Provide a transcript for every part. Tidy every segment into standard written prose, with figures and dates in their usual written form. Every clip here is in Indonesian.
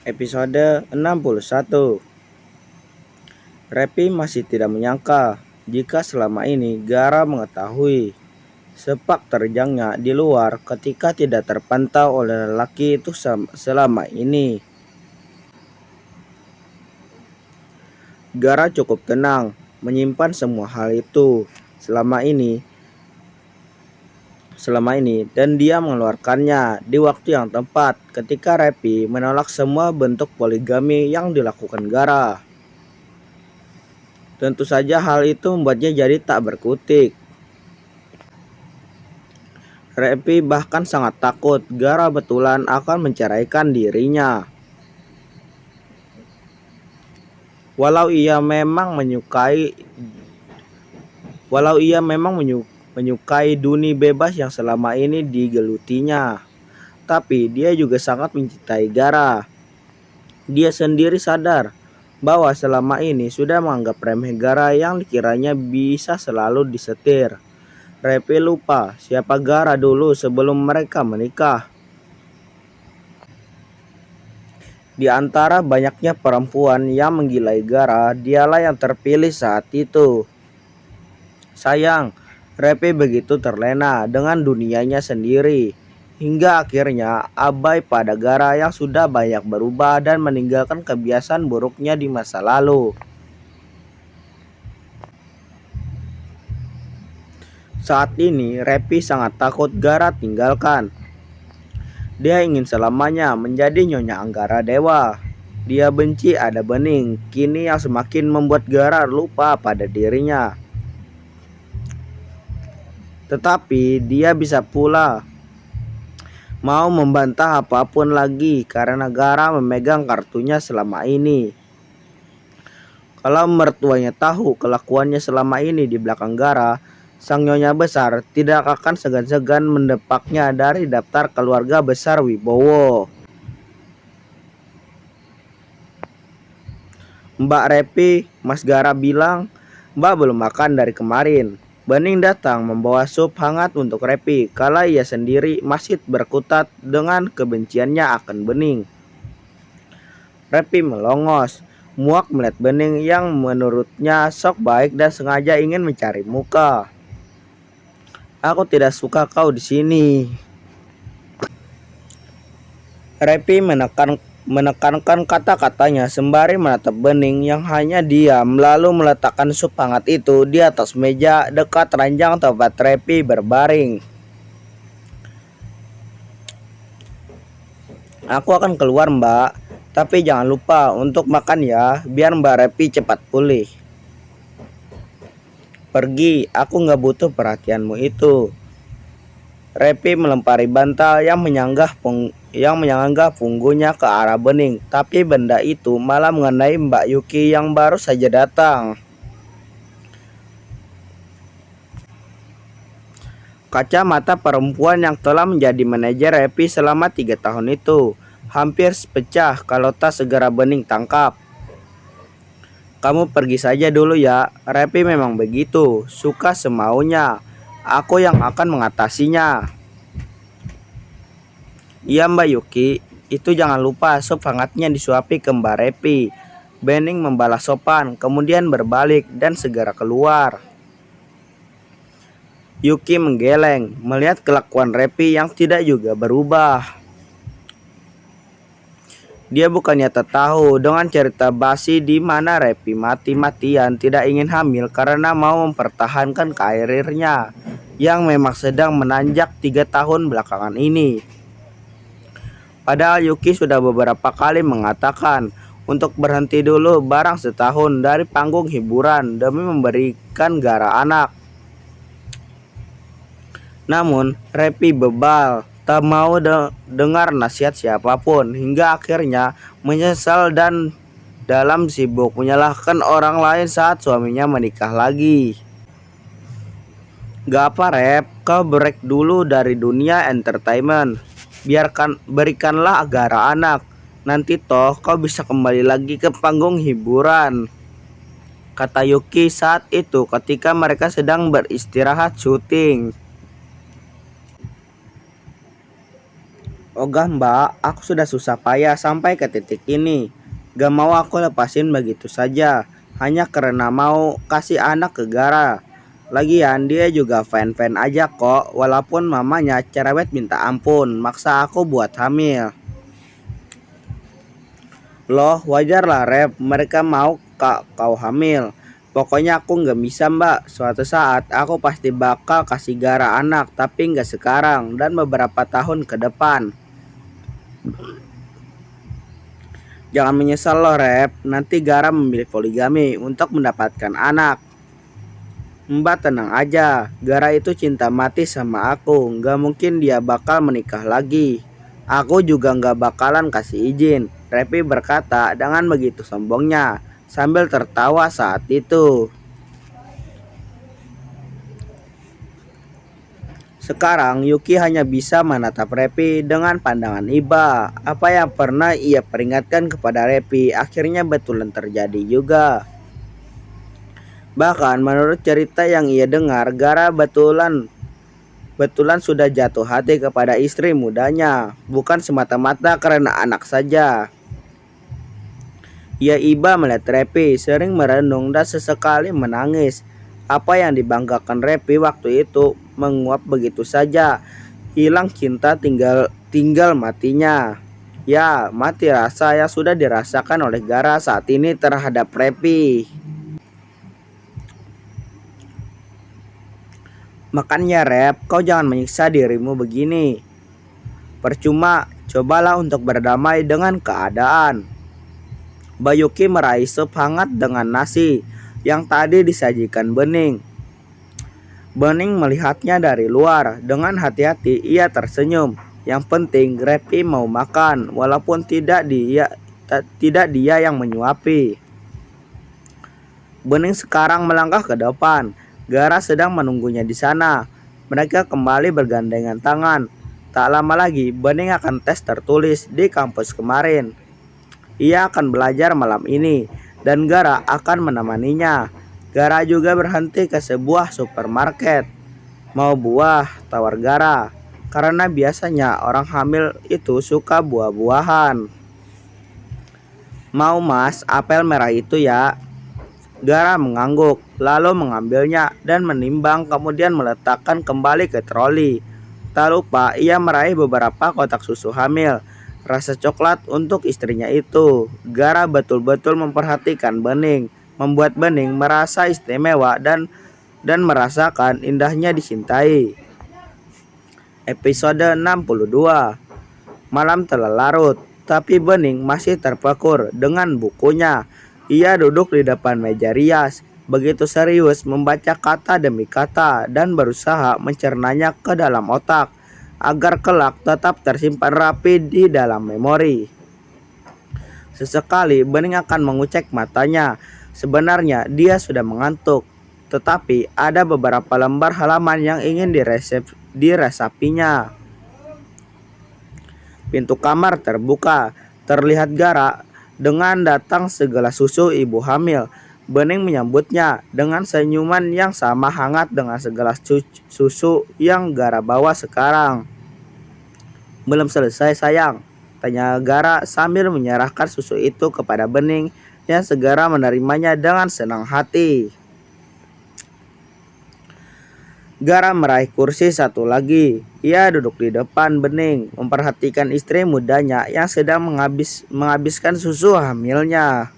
Episode 61. Repi masih tidak menyangka jika selama ini Gara mengetahui sepak terjangnya di luar ketika tidak terpantau oleh lelaki itu selama ini. Gara cukup tenang menyimpan semua hal itu selama ini dan dia mengeluarkannya di waktu yang tepat ketika Repi menolak semua bentuk poligami yang dilakukan Gara. Tentu saja hal itu membuatnya jadi tak berkutik. Repi bahkan sangat takut Gara betulan akan menceraikan dirinya. Walau ia memang menyukai dunia bebas yang selama ini digelutinya, tapi dia juga sangat mencintai Gara. Dia sendiri sadar bahwa selama ini sudah menganggap remeh Gara yang dikiranya bisa selalu disetir. Repi lupa siapa Gara dulu sebelum mereka menikah. Di antara banyaknya perempuan yang menggilai Gara, dialah yang terpilih saat itu. Sayang, Repi begitu terlena dengan dunianya sendiri, hingga akhirnya abai pada Gara yang sudah banyak berubah dan meninggalkan kebiasaan buruknya di masa lalu. Saat ini, Repi sangat takut Gara tinggalkan. Dia ingin selamanya menjadi Nyonya Anggara Dewa. Dia benci Ada Bening, kini yang semakin membuat Gara lupa pada dirinya. Tetapi dia bisa pula mau membantah apapun lagi karena Gara memegang kartunya selama ini. Kalau mertuanya tahu kelakuannya selama ini di belakang Gara, sang nyonya besar tidak akan segan-segan mendepaknya dari daftar keluarga besar Wibowo. Mbak Repi, Mas Gara bilang, Mbak belum makan dari kemarin. Bening datang membawa sup hangat untuk Repi, kala ia sendiri masih berkutat dengan kebenciannya akan Bening. Repi melongos, muak melihat Bening yang menurutnya sok baik dan sengaja ingin mencari muka. Aku tidak suka kau di sini. Repi menekankan kata-katanya sembari menatap Bening yang hanya diam lalu meletakkan sup hangat itu di atas meja dekat ranjang tempat Repi berbaring. Aku akan keluar Mbak, tapi jangan lupa untuk makan ya, biar Mbak Repi cepat pulih. Pergi, aku gak butuh perhatianmu itu. Repi melempari bantal yang menyanggah punggungnya ke arah Bening, tapi benda itu malah mengenai Mbak Yuki yang baru saja datang. Kacamata perempuan yang telah menjadi manajer Repi selama 3 tahun itu hampir pecah kalau tak segera Bening tangkap. Kamu pergi saja dulu ya, Repi memang begitu, suka semaunya. Aku yang akan mengatasinya. Iya Mbak Yuki, itu jangan lupa sup hangatnya disuapi ke Mbak Repi. Bening membalas sopan, kemudian berbalik dan segera keluar. Yuki menggeleng melihat kelakuan Repi yang tidak juga berubah. Dia bukannya tak tahu dengan cerita basi di mana Repi mati-matian tidak ingin hamil karena mau mempertahankan karirnya yang memang sedang menanjak 3 tahun belakangan ini. Padahal Yuki sudah beberapa kali mengatakan untuk berhenti dulu barang setahun dari panggung hiburan demi memberikan Gara anak. Namun Repi bebal, tak mau dengar nasihat siapapun hingga akhirnya menyesal dan dalam sibuk menyalahkan orang lain saat suaminya menikah lagi. Gak apa Rep, kau break dulu dari dunia entertainment. Berikanlah Gara anak. Nanti toh kau bisa kembali lagi ke panggung hiburan, kata Yuki saat itu ketika mereka sedang beristirahat syuting. Ogah mbak, aku sudah susah payah sampai ke titik ini. Gak mau aku lepasin begitu saja, hanya karena mau kasih anak ke Gara. Lagian dia juga fan-fan aja kok, walaupun mamanya cerewet minta ampun, maksa aku buat hamil. Loh, wajar lah Rep, mereka mau kau hamil. Pokoknya aku nggak bisa mbak, suatu saat aku pasti bakal kasih Gara anak, tapi nggak sekarang dan beberapa tahun ke depan. Jangan menyesal loh Rep, nanti Gara memilih poligami untuk mendapatkan anak. Mbak tenang aja, Gara itu cinta mati sama aku, nggak mungkin dia bakal menikah lagi. Aku juga nggak bakalan kasih izin, Repi berkata dengan begitu sombongnya, sambil tertawa saat itu. Sekarang Yuki hanya bisa menatap Repi dengan pandangan iba. Apa yang pernah ia peringatkan kepada Repi akhirnya betulan terjadi juga. Bahkan menurut cerita yang ia dengar, Gara betulan sudah jatuh hati kepada istri mudanya, bukan semata-mata karena anak saja. Ia iba melihat Repi, sering merenung dan sesekali menangis. Apa yang dibanggakan Repi waktu itu menguap begitu saja. Hilang cinta tinggal matinya. Ya, mati rasa yang sudah dirasakan oleh Gara saat ini terhadap Repi. Makanya Rep, kau jangan menyiksa dirimu begini. Percuma, cobalah untuk berdamai dengan keadaan. Bayuki meraih sup hangat dengan nasi yang tadi disajikan Bening. Bening melihatnya dari luar. Dengan hati-hati ia tersenyum. Yang penting Repi mau makan, walaupun tidak dia yang menyuapi. Bening sekarang melangkah ke depan. Gara sedang menunggunya di sana. Mereka kembali bergandengan tangan. Tak lama lagi, Bening akan tes tertulis di kampus kemarin. Ia akan belajar malam ini, dan Gara akan menemaninya. Gara juga berhenti ke sebuah supermarket. Mau buah, tawar Gara. Karena biasanya orang hamil itu suka buah-buahan. Mau mas, apel merah itu ya? Gara mengangguk, lalu mengambilnya dan menimbang kemudian meletakkan kembali ke troli. Tak lupa ia meraih beberapa kotak susu hamil, rasa coklat untuk istrinya itu. Gara betul-betul memperhatikan Bening, membuat Bening merasa istimewa dan merasakan indahnya dicintai. Episode 62. Malam telah larut, tapi Bening masih terpakur dengan bukunya. Ia duduk di depan meja rias, begitu serius membaca kata demi kata dan berusaha mencernanya ke dalam otak agar kelak tetap tersimpan rapi di dalam memori. Sesekali Bening akan mengucek matanya. Sebenarnya dia sudah mengantuk, tetapi ada beberapa lembar halaman yang ingin diresapinya. Pintu kamar terbuka, terlihat Gara dengan datang segelas susu ibu hamil. Bening menyambutnya dengan senyuman yang sama hangat dengan segelas susu yang Gara bawa sekarang. Belum selesai sayang, tanya Gara sambil menyerahkan susu itu kepada Bening yang segera menerimanya dengan senang hati. Gara meraih kursi satu lagi. Ia duduk di depan Bening, memperhatikan istri mudanya yang sedang menghabiskan susu hamilnya.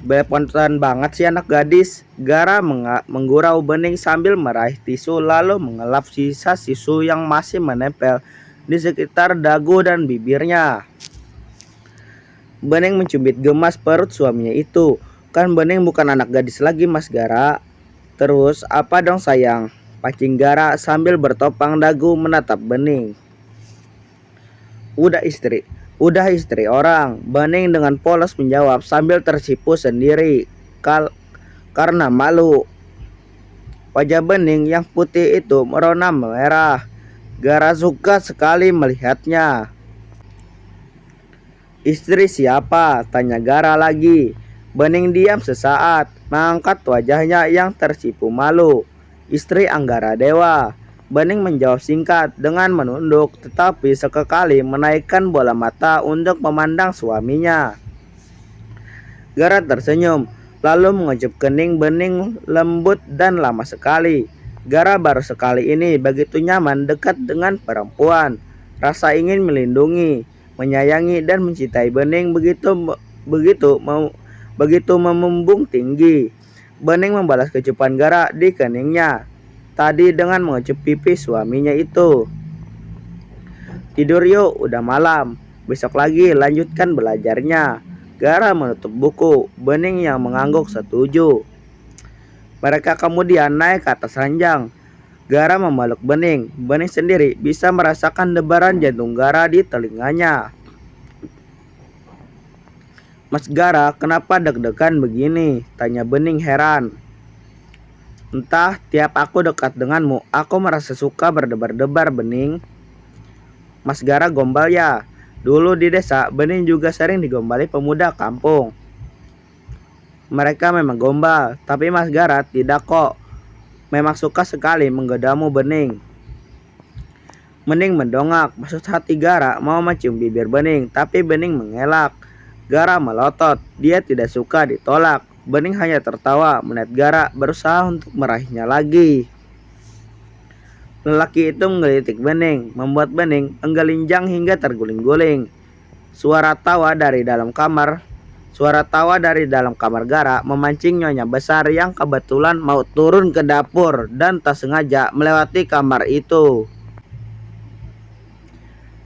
Belepotan banget sih anak gadis. Gara menggurau Bening sambil meraih tisu lalu mengelap sisa susu yang masih menempel di sekitar dagu dan bibirnya. Bening mencubit gemas perut suaminya itu. Kan Bening bukan anak gadis lagi mas Gara. Terus apa dong sayang? Pacing Gara sambil bertopang dagu menatap Bening. Udah istri orang, Bening dengan polos menjawab sambil tersipu sendiri karena malu. Wajah Bening yang putih itu merona merah. Gara suka sekali melihatnya. Istri siapa? Tanya Gara lagi. Bening diam sesaat, mengangkat wajahnya yang tersipu malu. Istri Anggara Dewa. Bening menjawab singkat dengan menunduk, tetapi sekali menaikkan bola mata untuk memandang suaminya. Gara tersenyum, lalu mengecup kening Bening lembut dan lama sekali. Gara baru sekali ini begitu nyaman dekat dengan perempuan. Rasa ingin melindungi, menyayangi dan mencintai Bening begitu begitu memembung tinggi. Bening membalas kecupan Gara di keningnya. Tadi dengan mengecup pipi suaminya itu. Tidur yuk, udah malam. Besok lagi lanjutkan belajarnya. Gara menutup buku, Bening yang mengangguk setuju. Mereka kemudian naik ke atas ranjang. Gara memeluk Bening. Bening sendiri bisa merasakan debaran jantung Gara di telinganya. Mas Gara, kenapa deg-degan begini? Tanya Bening heran. Entah, tiap aku dekat denganmu, aku merasa suka berdebar-debar, Bening. Mas Gara gombal ya? Dulu di desa, Bening juga sering digombali pemuda kampung. Mereka memang gombal, tapi Mas Gara tidak kok. Memang suka sekali menggodamu, Bening. Bening mendongak, maksud hati Gara mau mencium bibir Bening, tapi Bening mengelak. Gara melotot, dia tidak suka ditolak. Bening hanya tertawa melihat Gara berusaha untuk meraihnya lagi. Lelaki itu menggelitik Bening, membuat Bening menggelinjang hingga terguling-guling. Suara tawa dari dalam kamar Gara memancing nyonya besar yang kebetulan mau turun ke dapur dan tak sengaja melewati kamar itu.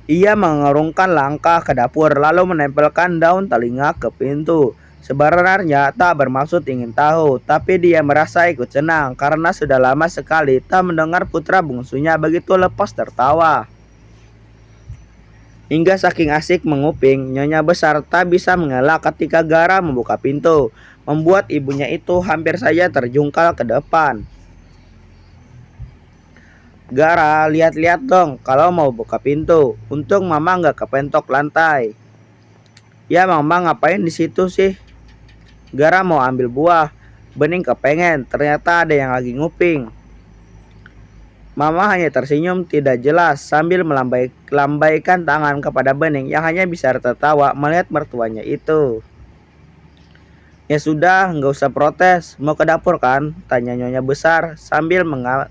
Ia mengerungkan langkah ke dapur lalu menempelkan daun telinga ke pintu. Sebenarnya tak bermaksud ingin tahu, tapi dia merasa ikut senang karena sudah lama sekali tak mendengar putra bungsunya begitu lepas tertawa. Hingga saking asik menguping, nyonya besar tak bisa mengelak ketika Gara membuka pintu, membuat ibunya itu hampir saja terjungkal ke depan. Gara, lihat-lihat dong kalau mau buka pintu. Untung mama nggak kepentok lantai. Ya mama ngapain di situ sih? Gara mau ambil buah. Bening kepengen, ternyata ada yang lagi nguping. Mama hanya tersenyum tidak jelas sambil melambaikan tangan kepada Bening yang hanya bisa tertawa melihat mertuanya itu. Ya sudah, nggak usah protes. Mau ke dapur kan? Tanya nyonya besar sambil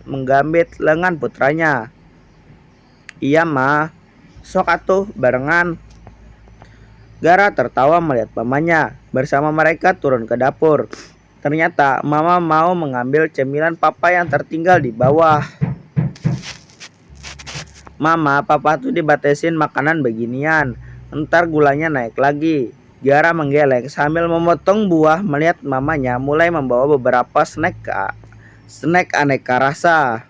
menggambit lengan putranya. Iya ma, sok atuh barengan. Gara tertawa melihat pamannya. Bersama mereka turun ke dapur. Ternyata mama mau mengambil cemilan papa yang tertinggal di bawah. Mama, papa tuh dibatesin makanan beginian. Ntar gulanya naik lagi. Gara menggeleng sambil memotong buah melihat mamanya mulai membawa beberapa snack aneka rasa.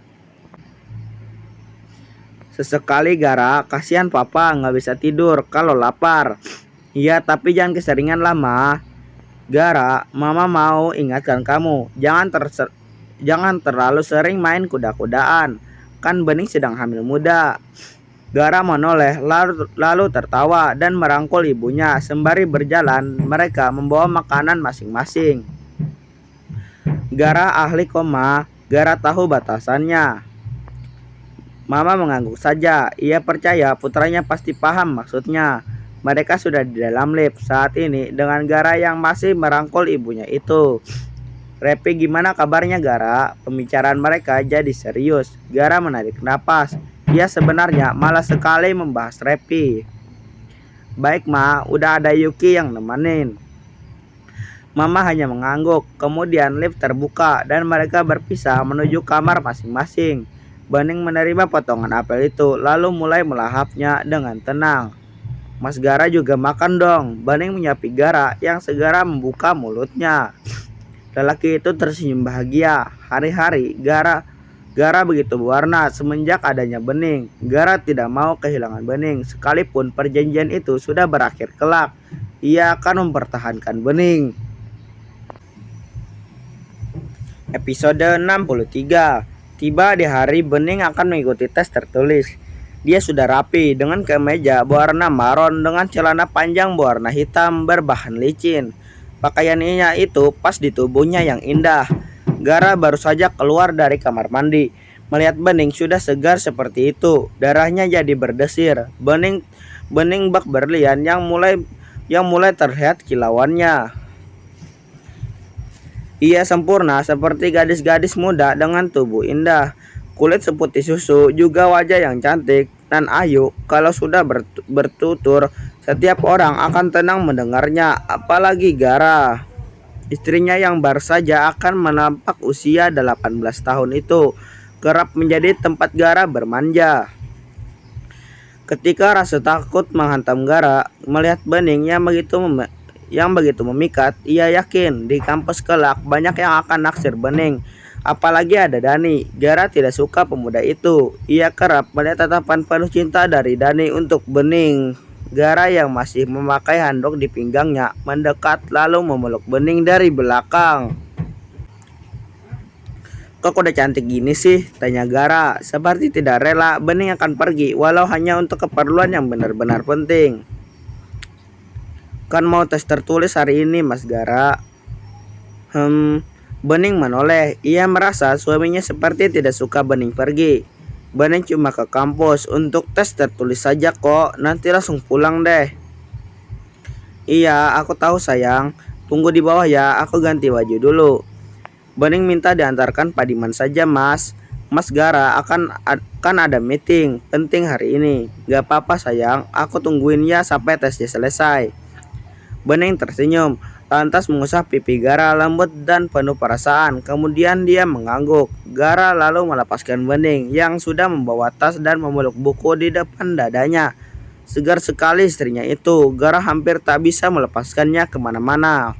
Sesekali Gara, kasihan papa nggak bisa tidur kalau lapar. Iya, tapi jangan keseringan lah, Ma. Gara, mama mau ingatkan kamu, jangan terlalu sering main kuda-kudaan. Kan Bening sedang hamil muda. Gara menoleh lalu tertawa dan merangkul ibunya. Sembari berjalan, mereka membawa makanan masing-masing. Gara ahli koma, Gara tahu batasannya. Mama mengangguk saja, ia percaya putranya pasti paham maksudnya. Mereka sudah di dalam lift saat ini dengan Gara yang masih merangkul ibunya itu. Repi, gimana kabarnya Gara? Pembicaraan mereka jadi serius. Gara menarik napas. Ia sebenarnya malas sekali membahas Repi. Baik ma, udah ada Yuki yang nemenin. Mama hanya mengangguk. Kemudian lift terbuka dan mereka berpisah menuju kamar masing-masing. Bening menerima potongan apel itu lalu mulai melahapnya dengan tenang. Mas Gara juga makan dong. Bening menyapi Gara yang segera membuka mulutnya. Lelaki itu tersenyum bahagia. Hari-hari Gara begitu berwarna semenjak adanya Bening. Gara tidak mau kehilangan Bening. Sekalipun perjanjian itu sudah berakhir kelak, ia akan mempertahankan Bening. Episode 63. Tiba di hari Bening akan mengikuti tes tertulis. Dia sudah rapi dengan kemeja berwarna maron dengan celana panjang berwarna hitam berbahan licin. Pakaiannya itu pas di tubuhnya yang indah. Gara baru saja keluar dari kamar mandi. Melihat Bening sudah segar seperti itu, darahnya jadi berdesir. Bening bening bak berlian yang mulai terlihat kilauannya. Ia sempurna seperti gadis-gadis muda dengan tubuh indah, kulit seputih susu, juga wajah yang cantik dan ayu. Kalau sudah bertutur, setiap orang akan tenang mendengarnya, apalagi Gara. Istrinya yang baru saja akan menampak usia 18 tahun itu kerap menjadi tempat Gara bermanja. Ketika rasa takut menghantam Gara melihat Bening yang begitu memikat, ia yakin di kampus kelak banyak yang akan naksir Bening. Apalagi ada Dani. Gara tidak suka pemuda itu. Ia kerap melihat tatapan penuh cinta dari Dani untuk Bening. Gara yang masih memakai handuk di pinggangnya mendekat lalu memeluk Bening dari belakang. "Kok udah cantik gini sih?" tanya Gara. Seperti tidak rela Bening akan pergi walau hanya untuk keperluan yang benar-benar penting. "Kan mau tes tertulis hari ini, Mas Gara." Bening menoleh. Ia merasa suaminya seperti tidak suka Bening pergi. "Bening cuma ke kampus untuk tes tertulis saja kok, nanti langsung pulang deh." "Iya, aku tahu sayang. Tunggu di bawah ya, aku ganti baju dulu." Bening minta diantarkan Pak Diman saja, Mas. "Mas Gara kan ada meeting penting hari ini." "Gak apa-apa sayang, aku tungguin ya sampai tesnya selesai." Bening tersenyum, lantas mengusap pipi Gara lembut dan penuh perasaan. Kemudian dia mengangguk. Gara lalu melepaskan Bening yang sudah membawa tas dan memeluk buku di depan dadanya. Segar sekali istrinya itu. Gara hampir tak bisa melepaskannya kemana-mana.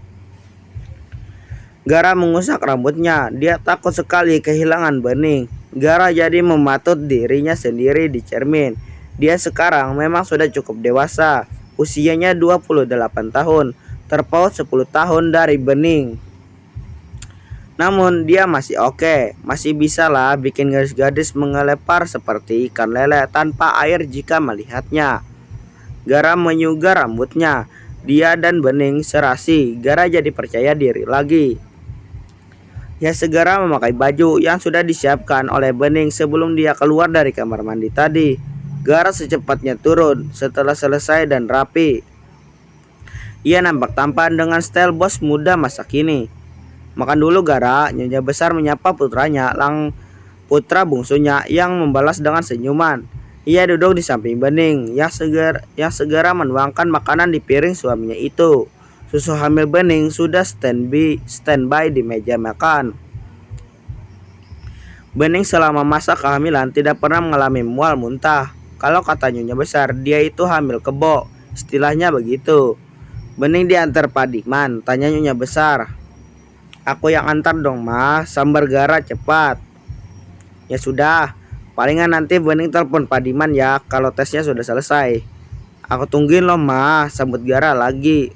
Gara mengusap rambutnya. Dia takut sekali kehilangan Bening. Gara jadi mematut dirinya sendiri di cermin. Dia sekarang memang sudah cukup dewasa. Usianya 28 tahun. Terpaut 10 tahun dari Bening. Namun dia masih oke. Masih bisa lah bikin gadis-gadis mengelepar seperti ikan lele tanpa air jika melihatnya. Gara menyugar rambutnya. Dia dan Bening serasi. Gara jadi percaya diri lagi. Ia segera memakai baju yang sudah disiapkan oleh Bening sebelum dia keluar dari kamar mandi tadi. Gara secepatnya turun setelah selesai dan rapi. Ia nampak tampan dengan style bos muda masa kini. "Makan dulu Gara," Nyonya besar menyapa putranya, putra bungsunya yang membalas dengan senyuman. Ia duduk di samping Bening yang segera menuangkan makanan di piring suaminya itu. Susu hamil Bening sudah standby di meja makan. Bening selama masa kehamilan tidak pernah mengalami mual muntah. Kalau kata Nyonya besar, dia itu hamil kebo, istilahnya begitu. "Bening diantar Pak Diman?" tanya Nyonya besar. "Aku yang antar dong Mas, sambar Gara cepat." "Ya sudah, palingan nanti Bening telepon Pak Diman ya kalau tesnya sudah selesai." "Aku tungguin loh Mas," sambut Gara lagi.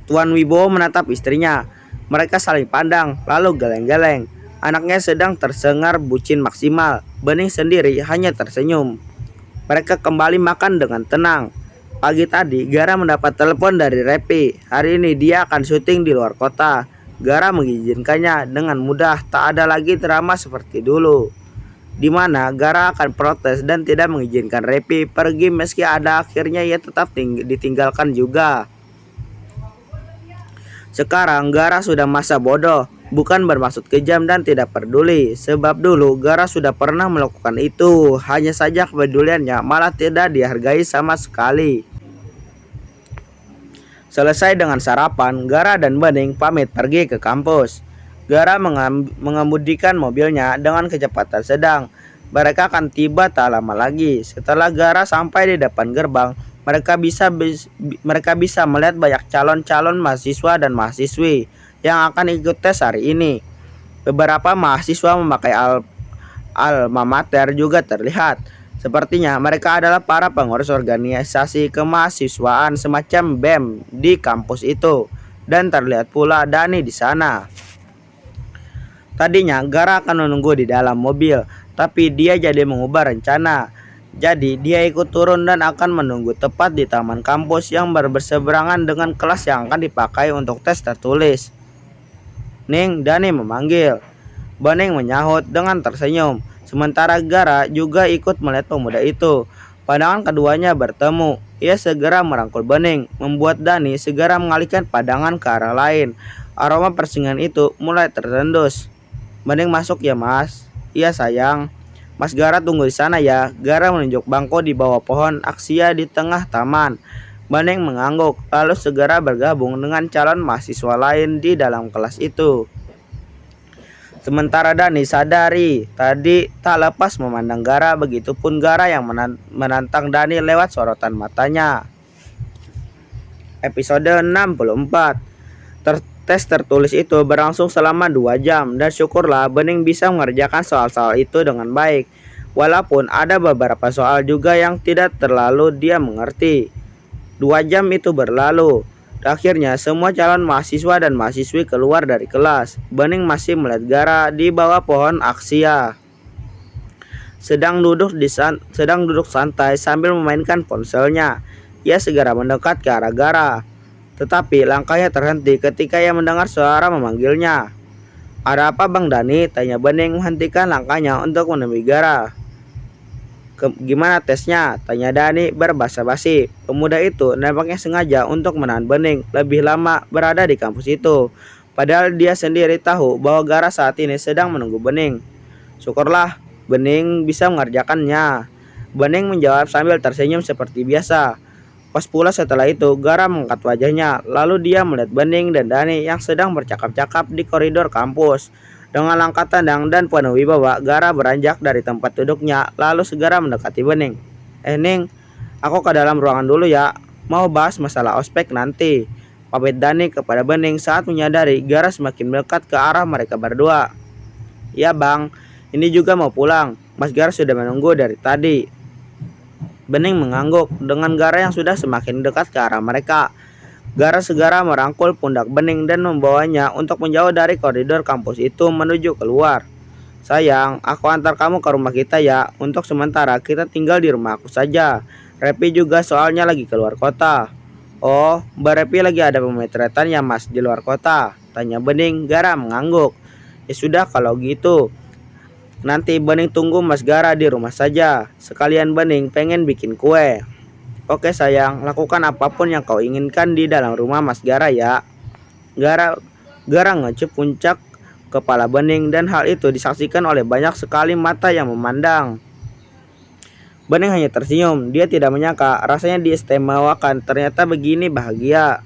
Tuan Wibowo menatap istrinya. Mereka saling pandang, lalu geleng-geleng. Anaknya sedang tersengar bucin maksimal. Bening sendiri hanya tersenyum. Mereka kembali makan dengan tenang. Pagi tadi, Gara mendapat telepon dari Repi. Hari ini dia akan syuting di luar kota. Gara mengizinkannya dengan mudah. Tak ada lagi drama seperti dulu, di mana Gara akan protes dan tidak mengizinkan Repi pergi meski ada akhirnya ia tetap ditinggalkan juga. Sekarang Gara sudah masa bodoh, bukan bermaksud kejam dan tidak peduli. Sebab dulu Gara sudah pernah melakukan itu, hanya saja kepeduliannya malah tidak dihargai sama sekali. Selesai dengan sarapan, Gara dan Bening pamit pergi ke kampus. Gara mengemudikan mobilnya dengan kecepatan sedang. Mereka akan tiba tak lama lagi. Setelah Gara sampai di depan gerbang, mereka bisa melihat banyak calon-calon mahasiswa dan mahasiswi yang akan ikut tes hari ini. Beberapa mahasiswa memakai alma mater juga terlihat. Sepertinya mereka adalah para pengurus organisasi kemahasiswaan semacam BEM di kampus itu. Dan terlihat pula Dani di sana. Tadinya Gara akan menunggu di dalam mobil, tapi dia jadi mengubah rencana. Jadi dia ikut turun dan akan menunggu tepat di taman kampus yang berseberangan dengan kelas yang akan dipakai untuk tes tertulis. "Ning," Dani memanggil. Bening menyahut dengan tersenyum. Sementara Gara juga ikut melihat pemuda itu. Pandangan keduanya bertemu. Ia segera merangkul Bening, membuat Dani segera mengalihkan pandangan ke arah lain. Aroma persingan itu mulai tertendus. Bening masuk ya mas. Iya sayang. Mas Gara tunggu di sana ya. Gara menunjuk bangku di bawah pohon aksia di tengah taman. Bening mengangguk, lalu segera bergabung dengan calon mahasiswa lain di dalam kelas itu. Sementara Dani sadari tadi tak lepas memandang Gara, begitupun Gara yang menantang Dani lewat sorotan matanya. Episode 64. Tes tertulis itu berlangsung selama 2 jam dan syukurlah Bening bisa mengerjakan soal-soal itu dengan baik. Walaupun ada beberapa soal juga yang tidak terlalu dia mengerti. 2 jam itu berlalu. Akhirnya semua calon mahasiswa dan mahasiswi keluar dari kelas. Bening masih melihat Gara di bawah pohon aksia. Sedang duduk santai sambil memainkan ponselnya. Ia segera mendekat ke arah Gara. Tetapi langkahnya terhenti ketika ia mendengar suara memanggilnya. Ada apa Bang Dani? Tanya Bening menghentikan langkahnya untuk menemui Gara. Gimana tesnya? Tanya Dani berbahasa basi. Pemuda itu nampaknya sengaja untuk menahan Bening lebih lama berada di kampus itu. Padahal dia sendiri tahu bahwa Gara saat ini sedang menunggu Bening. Syukurlah Bening bisa mengerjakannya. Bening menjawab sambil tersenyum seperti biasa. Pas pula setelah itu Gara mengangkat wajahnya. Lalu dia melihat Bening dan Dani yang sedang bercakap-cakap di koridor kampus. Dengan langkah tendang dan penuh wibawa, Gara beranjak dari tempat duduknya lalu segera mendekati Bening. Ning, aku ke dalam ruangan dulu ya. Mau bahas masalah ospek nanti. Pamit Dani kepada Bening saat menyadari Gara semakin mendekat ke arah mereka berdua. Ya bang, ini juga mau pulang. Mas Gara sudah menunggu dari tadi. Bening mengangguk dengan Gara yang sudah semakin dekat ke arah mereka. Gara segera merangkul pundak Bening dan membawanya untuk menjauh dari koridor kampus itu menuju keluar. Sayang, aku antar kamu ke rumah kita ya. Untuk sementara kita tinggal di rumah aku saja. Repi juga soalnya lagi keluar kota. Oh, Mbak Repi lagi ada pemotretan ya mas di luar kota? Tanya Bening. Gara mengangguk. Ya sudah kalau gitu. Nanti Bening tunggu Mas Gara di rumah saja. Sekalian Bening pengen bikin kue. Oke sayang, lakukan apapun yang kau inginkan di dalam rumah Mas Gara ya. Gara ngecup puncak kepala Bening dan hal itu disaksikan oleh banyak sekali mata yang memandang. Bening hanya tersenyum, dia tidak menyangka rasanya diistimewakan, ternyata begini bahagia.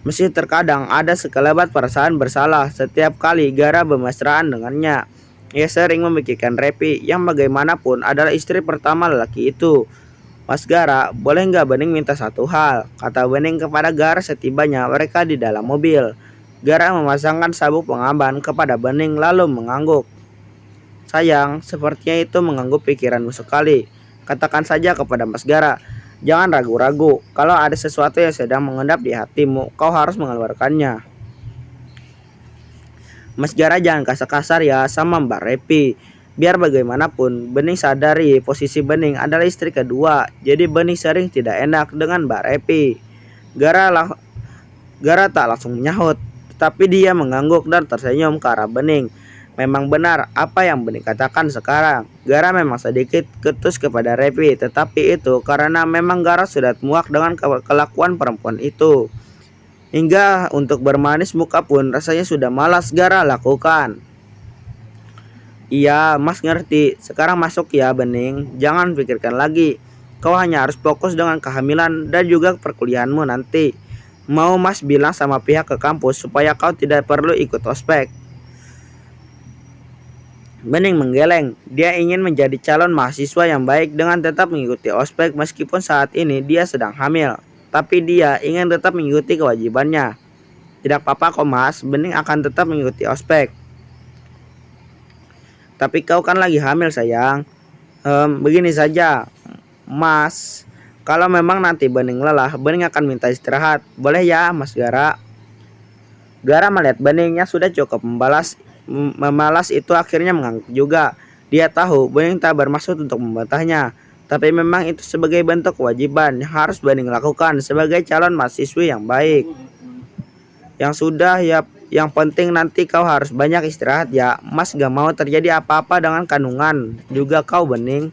Meski terkadang ada sekelebat perasaan bersalah setiap kali Gara bermesraan dengannya. Ia sering memikirkan Repi yang bagaimanapun adalah istri pertama lelaki itu. Mas Gara, boleh nggak Bening minta satu hal? Kata Bening kepada Gara setibanya mereka di dalam mobil. Gara memasangkan sabuk pengaman kepada Bening lalu mengangguk. Sayang, sepertinya itu mengganggu pikiranmu sekali. Katakan saja kepada Mas Gara. Jangan ragu-ragu. Kalau ada sesuatu yang sedang mengendap di hatimu, kau harus mengeluarkannya. Mas Gara jangan kasar-kasar ya sama Mbak Repi. Biar bagaimanapun, Bening sadari posisi Bening adalah istri kedua, jadi Bening sering tidak enak dengan Mbak Repi. Gara tak langsung menyahut, tapi dia mengangguk dan tersenyum ke arah Bening. Memang benar apa yang Bening katakan sekarang. Gara memang sedikit ketus kepada Repi, tetapi itu karena memang Gara sudah muak dengan kelakuan perempuan itu. Hingga untuk bermanis muka pun rasanya sudah malas Gara lakukan. Iya, Mas ngerti. Sekarang masuk ya, Bening. Jangan pikirkan lagi. Kau hanya harus fokus dengan kehamilan dan juga perkuliahanmu nanti. Mau Mas bilang sama pihak ke kampus supaya kau tidak perlu ikut ospek. Bening menggeleng. Dia ingin menjadi calon mahasiswa yang baik dengan tetap mengikuti ospek meskipun saat ini dia sedang hamil. Tapi dia ingin tetap mengikuti kewajibannya. Tidak apa-apa kok Mas, Bening akan tetap mengikuti ospek. Tapi kau kan lagi hamil sayang. Begini saja Mas, kalau memang nanti Bening lelah, Bening akan minta istirahat. Boleh ya Mas Gara? Gara melihat Bening yang sudah cukup memalas itu akhirnya mengangguk juga. Dia tahu Bening tak bermaksud untuk membantahnya, tapi memang itu sebagai bentuk kewajiban yang harus Bening lakukan sebagai calon mahasiswi yang baik. Yang sudah ya Yang penting nanti kau harus banyak istirahat ya. Mas gak mau terjadi apa-apa dengan kandungan. Juga kau Bening.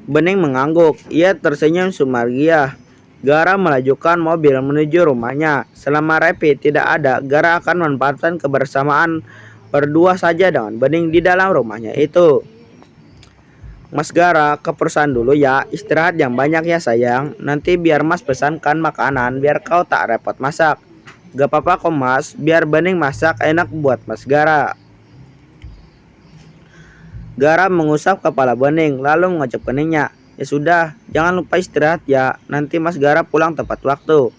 Bening mengangguk. Ia tersenyum sumaria. Gara melajukan mobil menuju rumahnya. Selama Repi tidak ada, Gara akan memanfaatkan kebersamaan berdua saja dengan Bening di dalam rumahnya itu. Mas Gara, ke perusahaan dulu ya. Istirahat yang banyak ya sayang. Nanti biar Mas pesankan makanan biar kau tak repot masak. Gak apa-apa kok Mas, biar Bening masak enak buat Mas Gara. Gara mengusap kepala Bening lalu mengocok keningnya. Ya sudah, jangan lupa istirahat ya. Nanti Mas Gara pulang tepat waktu.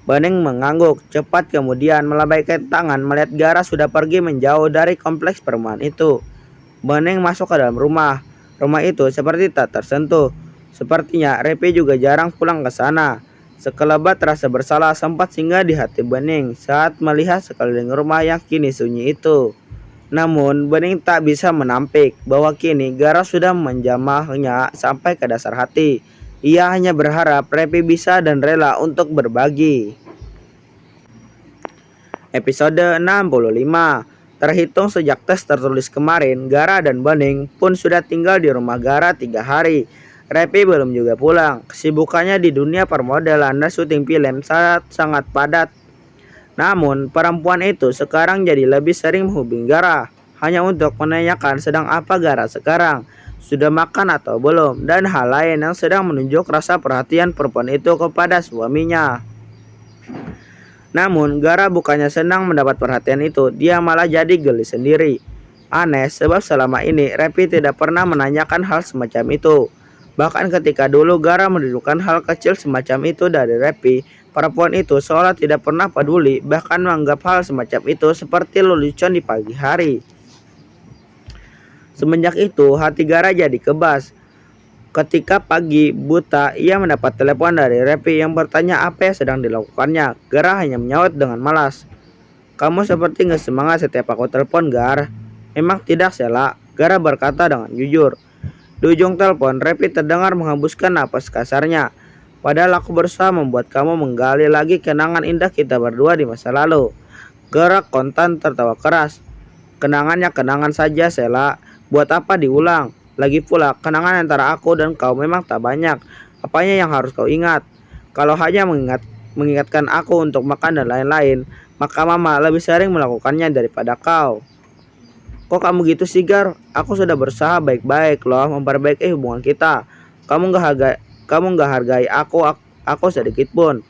Bening mengangguk. Cepat kemudian melambaikan tangan melihat Gara sudah pergi menjauh dari kompleks perumahan itu. Bening masuk ke dalam rumah. Rumah itu seperti tak tersentuh. Sepertinya Repi juga jarang pulang ke sana. Sekelebat rasa bersalah sempat singgah di hati Bening saat melihat sekeliling rumah yang kini sunyi itu. Namun Bening tak bisa menampik bahwa kini Gara sudah menjamahnya sampai ke dasar hati. Ia hanya berharap Repi bisa dan rela untuk berbagi. Episode 65. Terhitung sejak tes tertulis kemarin, Gara dan Bening pun sudah tinggal di rumah Gara 3 hari. Repi belum juga pulang. Kesibukannya di dunia permodelan dan syuting film sangat padat. Namun, perempuan itu sekarang jadi lebih sering menghubungi Gara hanya untuk menanyakan sedang apa Gara sekarang, sudah makan atau belum, dan hal lain yang sedang menunjuk rasa perhatian perempuan itu kepada suaminya. Namun, Gara bukannya senang mendapat perhatian itu, dia malah jadi geli sendiri. Aneh, sebab selama ini Repi tidak pernah menanyakan hal semacam itu. Bahkan ketika dulu Gara mendudukan hal kecil semacam itu dari Repi, perempuan itu seolah tidak pernah peduli, bahkan menganggap hal semacam itu seperti lelucon di pagi hari. Semenjak itu, hati Gara jadi kebas. Ketika pagi buta, ia mendapat telepon dari Repi yang bertanya apa yang sedang dilakukannya. Gara hanya menyaut dengan malas. Kamu seperti nggak semangat setiap aku telepon, Gar. Emang tidak, Sela? Gara berkata dengan jujur. Di ujung telepon, Repi terdengar menghembuskan napas kasarnya. Padahal aku berusaha membuat kamu menggali lagi kenangan indah kita berdua di masa lalu. Gara kontan tertawa keras. Kenangannya kenangan saja, Sela. Buat apa diulang? Lagi pula, kenangan antara aku dan kau memang tak banyak. Apanya yang harus kau ingat? Kalau hanya mengingatkan aku untuk makan dan lain-lain, maka mama lebih sering melakukannya daripada kau. Kok kamu gitu sih, Gar? Aku sudah berusaha baik-baik loh memperbaiki hubungan kita. Kamu gak hargai aku sedikit pun.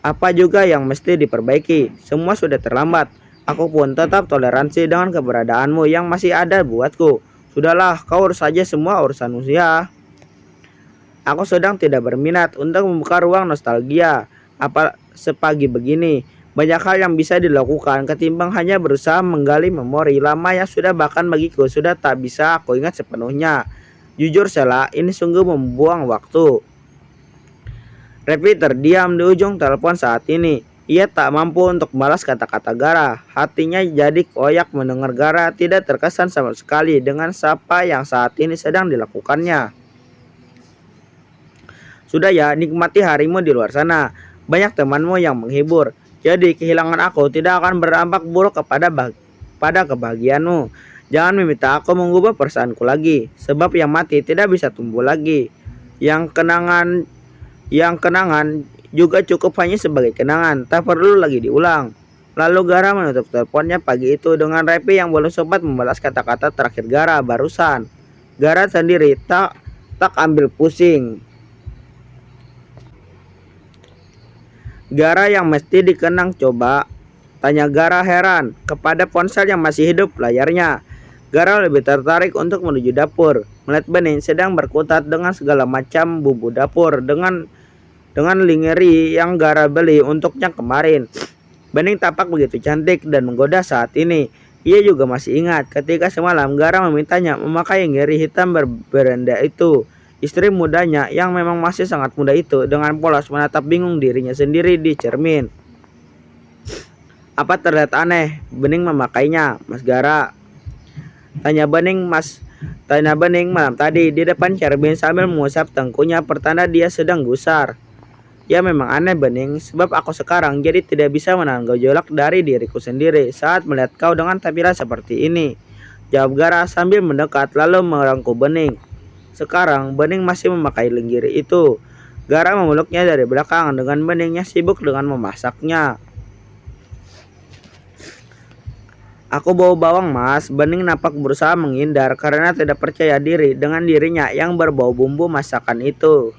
Apa juga yang mesti diperbaiki? Semua sudah terlambat. Aku pun tetap toleransi dengan keberadaanmu yang masih ada buatku. Sudahlah, kau urus saja semua urusan usia. Aku sedang tidak berminat untuk membuka ruang nostalgia. Apa sepagi begini, banyak hal yang bisa dilakukan ketimbang hanya berusaha menggali memori lama yang sudah bahkan bagiku sudah tak bisa aku ingat sepenuhnya. Jujur Sela, ini sungguh membuang waktu. Repi terdiam di ujung telepon saat ini. Ia tak mampu untuk balas kata-kata Gara. Hatinya jadi koyak mendengar Gara tidak terkesan sama sekali dengan siapa yang saat ini sedang dilakukannya. Sudah ya, nikmati harimu di luar sana. Banyak temanmu yang menghibur. Jadi kehilangan aku tidak akan berdampak buruk pada kebahagiaanmu. Jangan meminta aku mengubah perasaanku lagi, sebab yang mati tidak bisa tumbuh lagi. Yang kenangan juga cukup hanya sebagai kenangan, tak perlu lagi diulang. Lalu Gara menutup teleponnya pagi itu dengan Repi yang belum sempat membalas kata-kata terakhir Gara barusan. Gara sendiri tak ambil pusing. Gara yang mesti dikenang coba? Tanya Gara heran kepada ponsel yang masih hidup layarnya. Gara lebih tertarik untuk menuju dapur, melihat Bening sedang berkutat dengan segala macam bumbu dapur dengan lingerie yang Gara beli untuknya kemarin. Bening tampak begitu cantik dan menggoda saat ini. Ia juga masih ingat ketika semalam Gara memintanya memakai lingerie hitam berberenda itu. Istri mudanya yang memang masih sangat muda itu dengan polos menatap bingung dirinya sendiri di cermin. Apa terlihat aneh Bening memakainya, Mas Gara? Tanya Bening malam tadi di depan cermin sambil mengusap tengkunya pertanda dia sedang gusar. Ya memang aneh Bening, sebab aku sekarang jadi tidak bisa menahan gejolak dari diriku sendiri saat melihat kau dengan tampilan seperti ini. Jawab Gara sambil mendekat lalu merangkul Bening. Sekarang Bening masih memakai linggiri itu. Gara memeluknya dari belakang dengan Beningnya sibuk dengan memasaknya. Aku bawa bawang mas, Bening nampak berusaha menghindar karena tidak percaya diri dengan dirinya yang berbau bumbu masakan itu.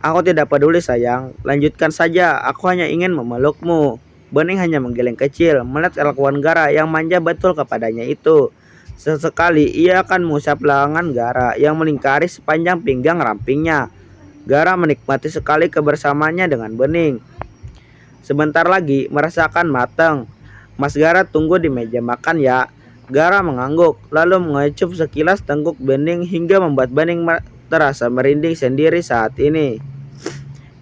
Aku tidak peduli sayang, lanjutkan saja, aku hanya ingin memelukmu. Bening hanya menggeleng kecil, melihat kelakuan Gara yang manja betul kepadanya itu. Sesekali ia akan mengusap lengan Gara yang melingkari sepanjang pinggang rampingnya. Gara menikmati sekali kebersamaannya dengan Bening. Sebentar lagi merasakan matang. Mas Gara tunggu di meja makan ya. Gara mengangguk, lalu mengecup sekilas tengkuk Bening hingga membuat Bening terasa merinding sendiri saat ini.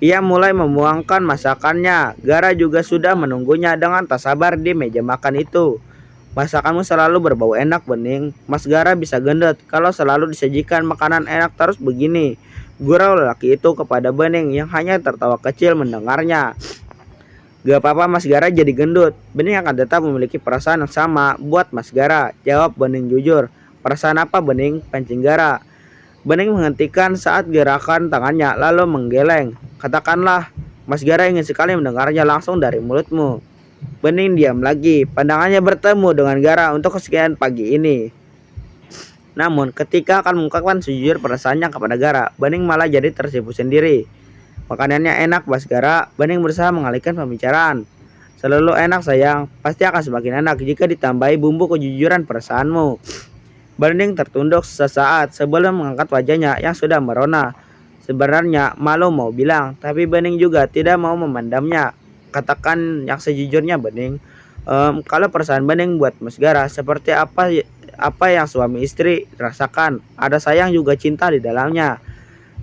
Ia mulai memuangkan masakannya. Gara juga sudah menunggunya dengan tak sabar di meja makan itu. Masakanmu selalu berbau enak Bening. Mas Gara bisa gendut kalau selalu disajikan makanan enak terus begini. Gurau lelaki itu kepada Bening yang hanya tertawa kecil mendengarnya. Gak apa-apa Mas Gara jadi gendut. Bening akan tetap memiliki perasaan yang sama buat Mas Gara. Jawab Bening jujur. Perasaan apa Bening? Pancing Gara. Bening menghentikan saat gerakan tangannya lalu menggeleng. Katakanlah, Mas Gara ingin sekali mendengarnya langsung dari mulutmu. Bening diam lagi, pandangannya bertemu dengan Gara untuk kesekian pagi ini. Namun ketika akan mengungkapkan sejujur perasaannya kepada Gara, Bening malah jadi tersipu sendiri. Makanannya enak Mas Gara, Bening berusaha mengalihkan pembicaraan. Selalu enak sayang, pasti akan semakin enak jika ditambahi bumbu kejujuran perasaanmu. Bening tertunduk sesaat sebelum mengangkat wajahnya yang sudah merona. Sebenarnya malu mau bilang, tapi Bening juga tidak mau memandamnya. Katakan yang sejujurnya Bening. Kalau perasaan Bening buat Mas Gara seperti apa yang suami istri rasakan, ada sayang juga cinta di dalamnya.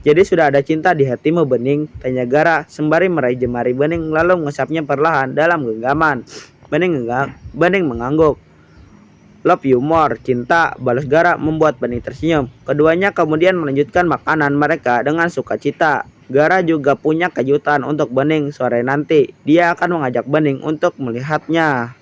Jadi sudah ada cinta di hatimu Bening? Tanya Gara sembari meraih jemari Bening lalu mengusapnya perlahan dalam genggaman. Bening mengangguk. Love you more, cinta, balas Gara membuat Bening tersenyum. Keduanya kemudian melanjutkan makanan mereka dengan sukacita. Gara juga punya kejutan untuk Bening sore nanti. Dia akan mengajak Bening untuk melihatnya.